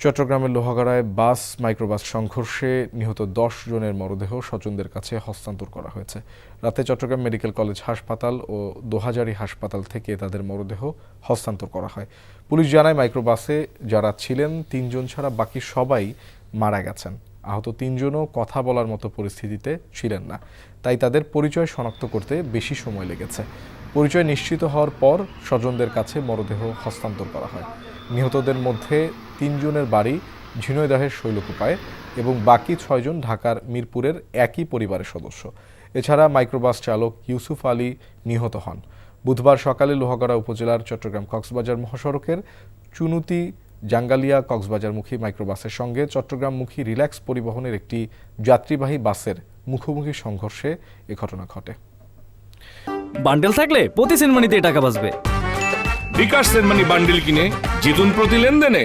চট্টগ্রামের লোহাগাড়ায় বাস মাইক্রোবাস সংঘর্ষে নিহত 10 জনের মরদেহ স্বজনদের কাছে হস্তান্তর করা হয়েছে। রাতে চট্টগ্রাম মেডিকেল কলেজ হাসপাতাল ও দোহাজারী হাসপাতাল থেকে তাদের মরদেহ হস্তান্তর করা হয়। পুলিশ জানায় মাইক্রোবাসে যারা ছিলেন 3 জন ছাড়া বাকি সবাই মারা গেছেন। আহত 3 জনও কথা বলার মতো পরিস্থিতিতে ছিলেন না, তাই তাদের পরিচয় শনাক্ত করতে বেশি সময় লেগেছে। পরিচয় নিশ্চিত হওয়ার পর স্বজনদের কাছে মরদেহ হস্তান্তর করা হয়। নিহতদের মধ্যে 3 জনের বাড়ি ঝিনাইদহের শৈলকুপায় এবং বাকি 6 জন ঢাকার মিরপুরের একই পরিবারের সদস্য। এছাড়া মাইক্রোবাস চালক ইউসুফ আলী নিহত হন। বুধবার সকালে লোহাগাড়া উপজেলার চট্টগ্রাম কক্সবাজার মহাসড়কের চুনুতি জাঙ্গালিয়া কক্সবাজারমুখী মাইক্রোবাসের সঙ্গে চট্টগ্রামমুখী রিল্যাক্স পরিবহনের একটি যাত্রীবাহী বাসের মুখোমুখি সংঘর্ষে এ ঘটনা ঘটে। বান্ডেল থাকলে প্রতি সেনমানিতে টাকা বাঁচবে। বিকাশ সেনমানি বান্ডেল কিনে জিতুন প্রতি লেনদেনে।